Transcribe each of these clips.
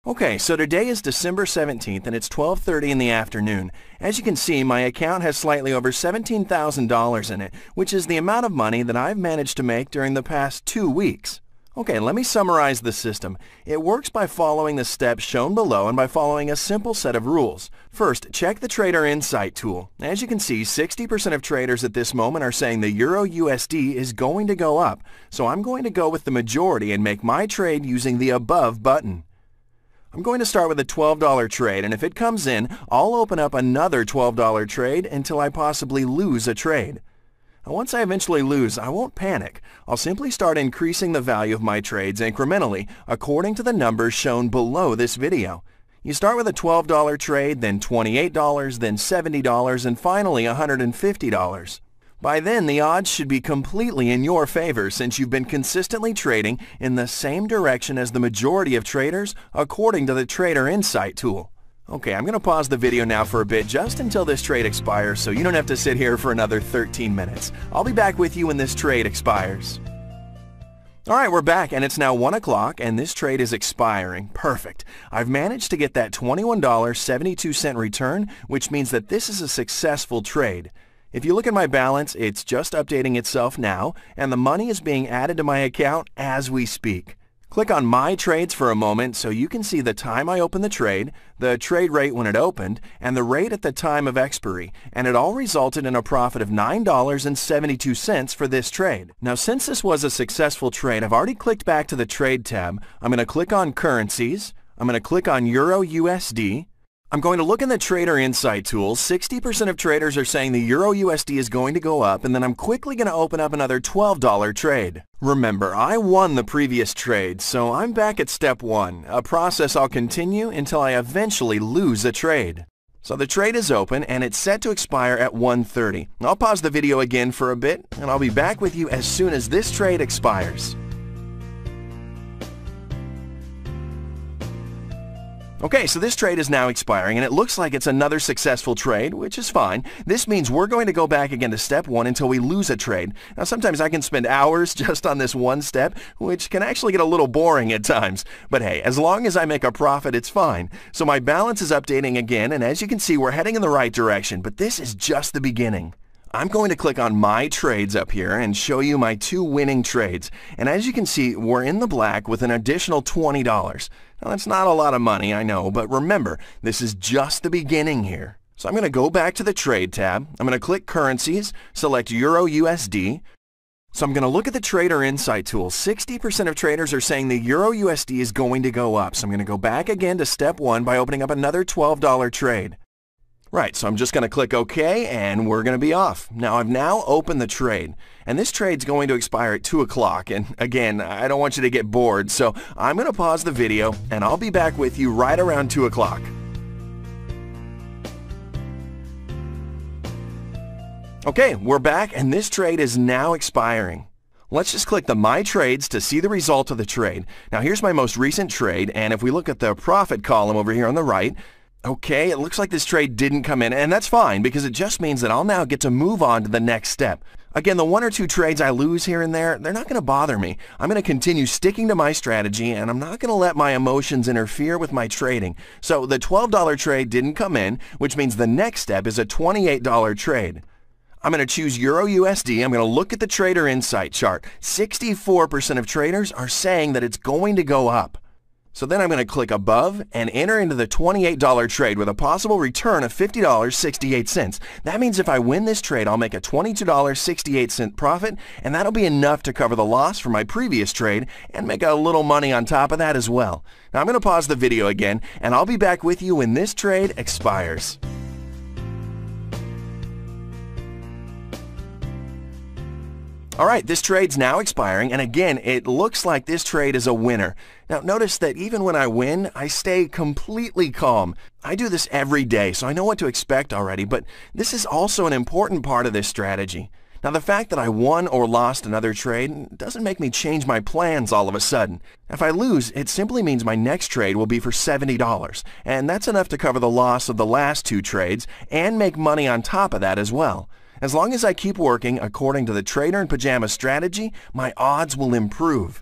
Okay, so today is December 17th and it's 12:30 in the afternoon. As you can see, my account has slightly over $17,000 in it, which is the amount of money that I've managed to make during the past 2 weeks. Okay, let me summarize the system. It works by following the steps shown below and by following a simple set of rules. First, check the Trader Insight tool. As you can see, 60% of traders at this moment are saying the Euro USD is going to go up, so I'm going to go with the majority and make my trade using the above button. I'm going to start with a $12 trade, and if it comes in, I'll open up another $12 trade until I possibly lose a trade. Now, once I eventually lose, I won't panic. I'll simply start increasing the value of my trades incrementally according to the numbers shown below this video. You start with a $12 trade, then $28, then $70, and finally $150. By then, the odds should be completely in your favor since you've been consistently trading in the same direction as the majority of traders according to the Trader Insight tool. Okay, I'm going to pause the video now for a bit just until this trade expires so you don't have to sit here for another 13 minutes. I'll be back with you when this trade expires. Alright, we're back and it's now 1 o'clock and this trade is expiring. Perfect. I've managed to get that $21.72 return, which means that this is a successful trade. If you look at my balance, it's just updating itself now, and the money is being added to my account as we speak. Click on My Trades for a moment so you can see the time I opened the trade, the trade rate when it opened, and the rate at the time of expiry, and it all resulted in a profit of $9.72 for this trade. Now, since this was a successful trade, I've already clicked back to the Trade tab. I'm going to click on Currencies. I'm going to click on Euro USD. I'm going to look in the Trader Insight tool. 60% of traders are saying the Euro USD is going to go up, and then I'm quickly going to open up another $12 trade. Remember, I won the previous trade, so I'm back at step 1, a process I'll continue until I eventually lose a trade. So the trade is open, and it's set to expire at 1:30. I'll pause the video again for a bit, and I'll be back with you as soon as this trade expires. Okay, so this trade is now expiring, and it looks like it's another successful trade, which is fine. This means we're going to go back again to step 1 until we lose a trade. Now, sometimes I can spend hours just on this one step, which can actually get a little boring at times. But hey, as long as I make a profit, it's fine. So my balance is updating again, and as you can see, we're heading in the right direction, but this is just the beginning. I'm going to click on My Trades up here and show you my 2 winning trades. And as you can see, we're in the black with an additional $20. Now, that's not a lot of money, I know, but remember, this is just the beginning here. So I'm going to go back to the Trade tab. I'm going to click Currencies, select Euro USD. So I'm going to look at the Trader Insight tool. 60% of traders are saying the Euro USD is going to go up. So I'm going to go back again to step 1 by opening up another $12 trade. Right, so I'm just going to click OK, and we're going to be off. Now, I've now opened the trade, and this trade's going to expire at 2 o'clock, and again, I don't want you to get bored, so I'm going to pause the video, and I'll be back with you right around 2 o'clock. Okay, we're back, and this trade is now expiring. Let's just click the My Trades to see the result of the trade. Now, here's my most recent trade, and if we look at the profit column over here on the right, okay, it looks like this trade didn't come in, and that's fine because it just means that I'll now get to move on to the next step. Again, the 1 or 2 trades I lose here and there, they're not going to bother me. I'm going to continue sticking to my strategy, and I'm not going to let my emotions interfere with my trading. So the $12 trade didn't come in, which means the next step is a $28 trade. I'm going to choose Euro USD. I'm going to look at the Trader Insight chart. 64% of traders are saying that it's going to go up. So then I'm going to click above and enter into the $28 trade with a possible return of $50.68. That means if I win this trade, I'll make a $22.68 profit, and that'll be enough to cover the loss from my previous trade and make a little money on top of that as well. Now I'm going to pause the video again, and I'll be back with you when this trade expires. Alright, this trade's now expiring, and again, it looks like this trade is a winner. Now, notice that even when I win, I stay completely calm. I do this every day, so I know what to expect already, but this is also an important part of this strategy. Now, the fact that I won or lost another trade doesn't make me change my plans all of a sudden. If I lose, it simply means my next trade will be for $70, and that's enough to cover the loss of the last 2 trades and make money on top of that as well. As long as I keep working according to the Trader in Pajama strategy, my odds will improve.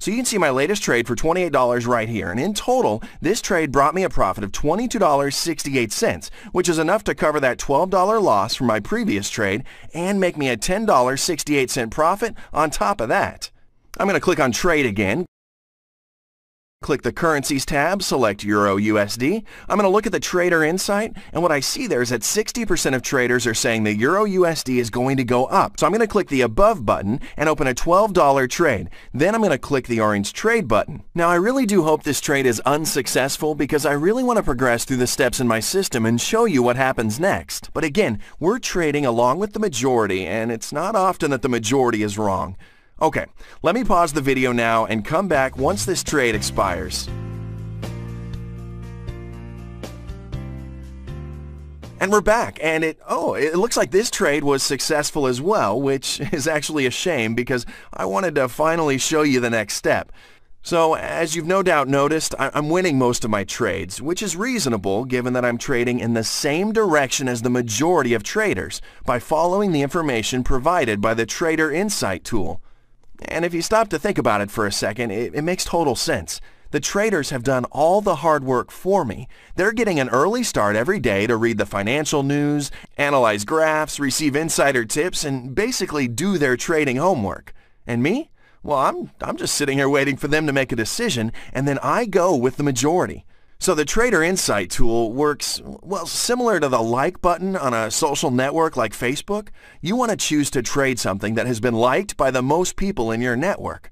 So you can see my latest trade for $28 right here, and in total, this trade brought me a profit of $22.68, which is enough to cover that $12 loss from my previous trade and make me a $10.68 profit on top of that. I'm going to click on Trade again. Click the Currencies tab, select Euro USD. I'm going to look at the Trader Insight, and what I see there is that 60% of traders are saying the Euro USD is going to go up. So I'm going to click the Above button and open a $12 trade. Then I'm going to click the orange Trade button. Now I really do hope this trade is unsuccessful because I really want to progress through the steps in my system and show you what happens next. But again, we're trading along with the majority, and it's not often that the majority is wrong. Okay, let me pause the video now and come back once this trade expires. And we're back, and it looks like this trade was successful as well, which is actually a shame because I wanted to finally show you the next step. So, as you've no doubt noticed, I'm winning most of my trades, which is reasonable given that I'm trading in the same direction as the majority of traders by following the information provided by the Trader Insight tool. And if you stop to think about it for a second, it makes total sense. The traders have done all the hard work for me. They're getting an early start every day to read the financial news, analyze graphs, receive insider tips, and basically do their trading homework. And me? Well, I'm just sitting here waiting for them to make a decision, and then I go with the majority. So the Trader Insight tool works, well, similar to the like button on a social network like Facebook. You want to choose to trade something that has been liked by the most people in your network.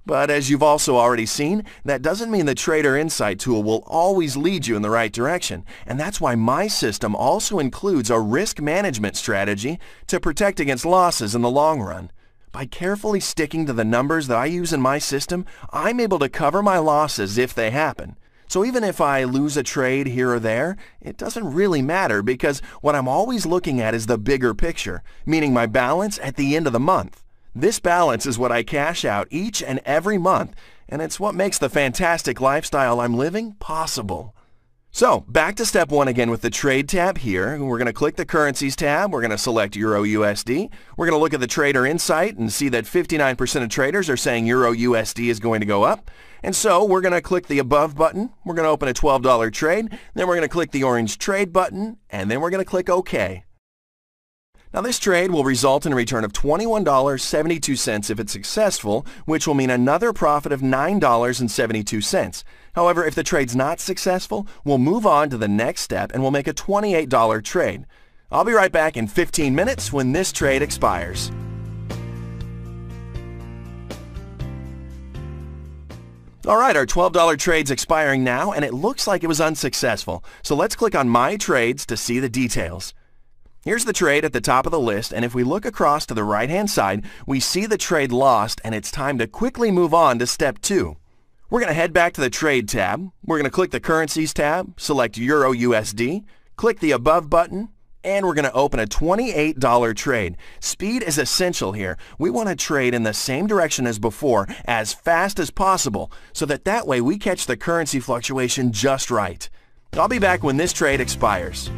But as you've also already seen, that doesn't mean the Trader Insight tool will always lead you in the right direction. And that's why my system also includes a risk management strategy to protect against losses in the long run. By carefully sticking to the numbers that I use in my system, I'm able to cover my losses if they happen. So even if I lose a trade here or there, it doesn't really matter because what I'm always looking at is the bigger picture, meaning my balance at the end of the month. This balance is what I cash out each and every month, and it's what makes the fantastic lifestyle I'm living possible. So, back to step one again with the Trade tab here. We're going to click the Currencies tab. We're going to select Euro USD. We're going to look at the Trader Insight and see that 59% of traders are saying Euro USD is going to go up. And so, we're going to click the Above button. We're going to open a $12 trade. Then we're going to click the orange Trade button. And then we're going to click OK. Now this trade will result in a return of $21.72 if it's successful, which will mean another profit of $9.72. However, if the trade's not successful, we'll move on to the next step and we'll make a $28 trade. I'll be right back in 15 minutes when this trade expires. Alright, our $12 trade's expiring now and it looks like it was unsuccessful. So let's click on My Trades to see the details. Here's the trade at the top of the list, and if we look across to the right-hand side, we see the trade lost, and it's time to quickly move on to step 2. We're going to head back to the Trade tab. We're going to click the Currencies tab, select Euro USD, click the Above button, and we're going to open a $28 trade. Speed is essential here. We want to trade in the same direction as before, as fast as possible, so that way we catch the currency fluctuation just right. I'll be back when this trade expires.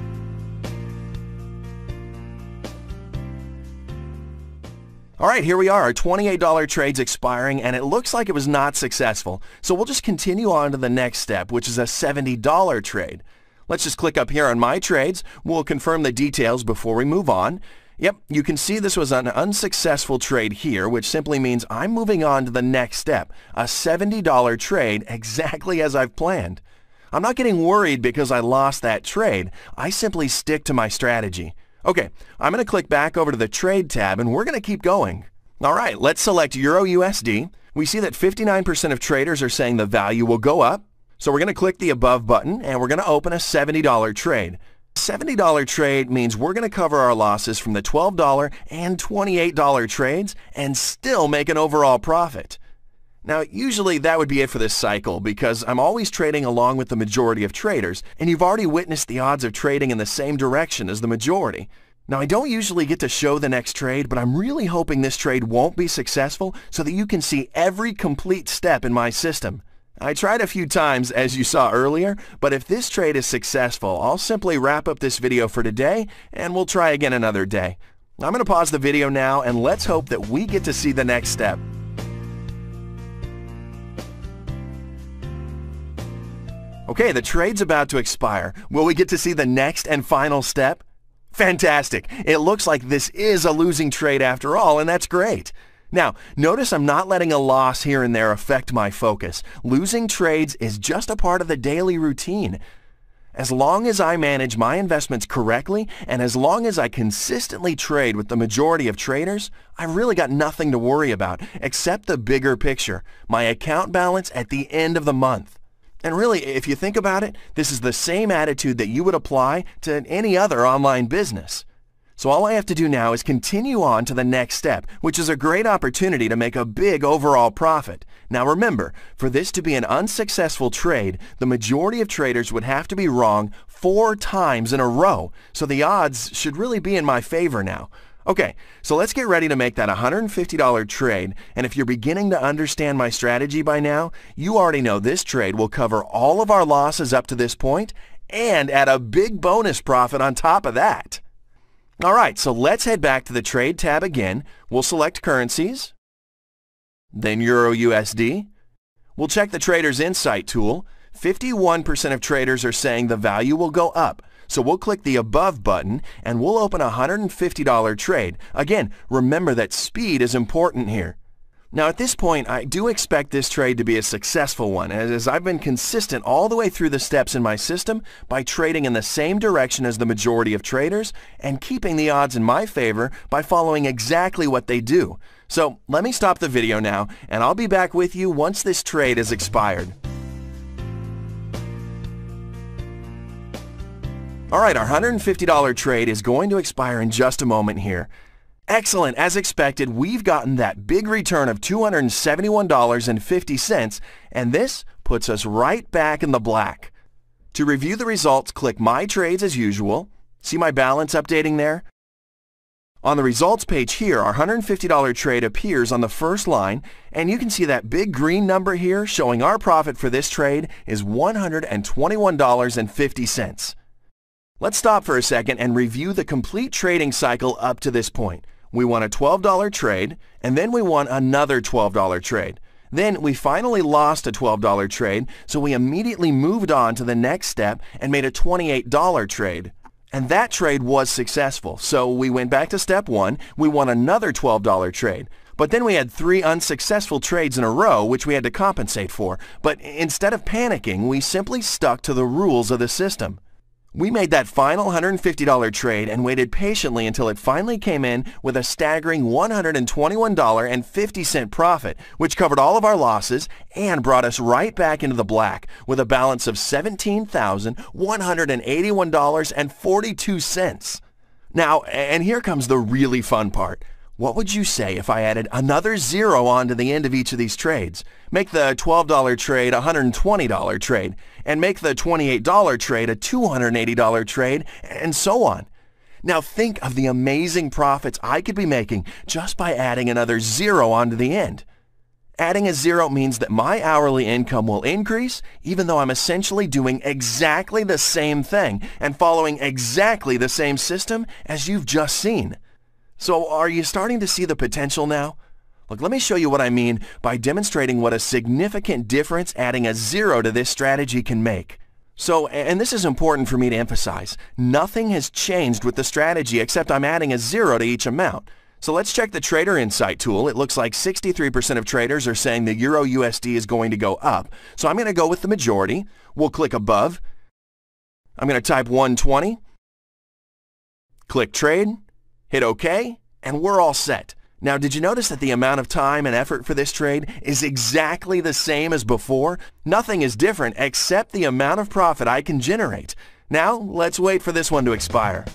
Alright, here we are, our $28 trade's expiring, and it looks like it was not successful. So we'll just continue on to the next step, which is a $70 trade. Let's just click up here on My Trades. We'll confirm the details before we move on. Yep, you can see this was an unsuccessful trade here, which simply means I'm moving on to the next step, a $70 trade exactly as I've planned. I'm not getting worried because I lost that trade. I simply stick to my strategy. Okay, I'm going to click back over to the Trade tab and we're going to keep going. Alright, let's select Euro USD. We see that 59% of traders are saying the value will go up. So we're going to click the Above button and we're going to open a $70 trade. $70 trade means we're going to cover our losses from the $12 and $28 trades and still make an overall profit. Now, usually that would be it for this cycle because I'm always trading along with the majority of traders, and you've already witnessed the odds of trading in the same direction as the majority. Now, I don't usually get to show the next trade, but I'm really hoping this trade won't be successful so that you can see every complete step in my system. I tried a few times, as you saw earlier, but if this trade is successful, I'll simply wrap up this video for today, and we'll try again another day. I'm going to pause the video now, and let's hope that we get to see the next step. Okay, the trade's about to expire. Will we get to see the next and final step? Fantastic! It looks like this is a losing trade after all, and that's great. Now, notice I'm not letting a loss here and there affect my focus. Losing trades is just a part of the daily routine. As long as I manage my investments correctly, and as long as I consistently trade with the majority of traders, I've really got nothing to worry about except the bigger picture, my account balance at the end of the month. And really, if you think about it, this is the same attitude that you would apply to any other online business. So all I have to do now is continue on to the next step, which is a great opportunity to make a big overall profit. Now remember, for this to be an unsuccessful trade, the majority of traders would have to be wrong 4 times in a row, so the odds should really be in my favor now. Okay, so let's get ready to make that $150 trade, and if you're beginning to understand my strategy by now, you already know this trade will cover all of our losses up to this point, and add a big bonus profit on top of that. Alright, so let's head back to the Trade tab again. We'll select Currencies, then Euro USD. We'll check the Trader's Insight tool. 51% of traders are saying the value will go up. So we'll click the Above button and we'll open a $150 trade. Again, remember that speed is important here. Now at this point, I do expect this trade to be a successful one, as I've been consistent all the way through the steps in my system by trading in the same direction as the majority of traders and keeping the odds in my favor by following exactly what they do. So let me stop the video now, and I'll be back with you once this trade has expired. Alright, our $150 trade is going to expire in just a moment here. Excellent. As expected, we've gotten that big return of $271.50, and this puts us right back in the black. To review the results, click My Trades as usual. See my balance updating there? On the results page here, our $150 trade appears on the first line, and you can see that big green number here showing our profit for this trade is $121.50. Let's stop for a second and review the complete trading cycle up to this point. We won a $12 trade, and then we won another $12 trade. Then we finally lost a $12 trade, so we immediately moved on to the next step and made a $28 trade. And that trade was successful, so we went back to step 1, we won another $12 trade. But then we had 3 unsuccessful trades in a row, which we had to compensate for. But instead of panicking, we simply stuck to the rules of the system. We made that final $150 trade and waited patiently until it finally came in with a staggering $121.50 profit, which covered all of our losses and brought us right back into the black with a balance of $17,181.42. Now, and here comes the really fun part. What would you say if I added another zero onto the end of each of these trades? Make the $12 trade a $120 trade, and make the $28 trade a $280 trade, and so on. Now think of the amazing profits I could be making just by adding another zero onto the end. Adding a zero means that my hourly income will increase, even though I'm essentially doing exactly the same thing and following exactly the same system as you've just seen. So are you starting to see the potential now? Look, let me show you what I mean by demonstrating what a significant difference adding a zero to this strategy can make. So, and this is important for me to emphasize, nothing has changed with the strategy except I'm adding a zero to each amount. So let's check the Trader Insight tool. It looks like 63% of traders are saying the Euro USD is going to go up. So I'm going to go with the majority. We'll click Above. I'm going to type 120. Click Trade. Hit OK, and we're all set. Now, did you notice that the amount of time and effort for this trade is exactly the same as before? Nothing is different except the amount of profit I can generate. Now, let's wait for this one to expire.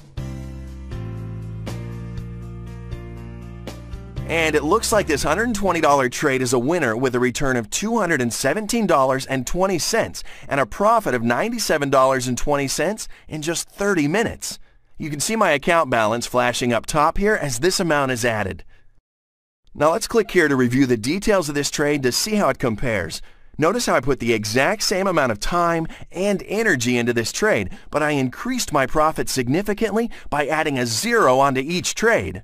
And it looks like this $120 trade is a winner with a return of $217.20 and a profit of $97.20 in just 30 minutes. You can see my account balance flashing up top here as this amount is added. Now let's click here to review the details of this trade to see how it compares. Notice how I put the exact same amount of time and energy into this trade, but I increased my profit significantly by adding a zero onto each trade.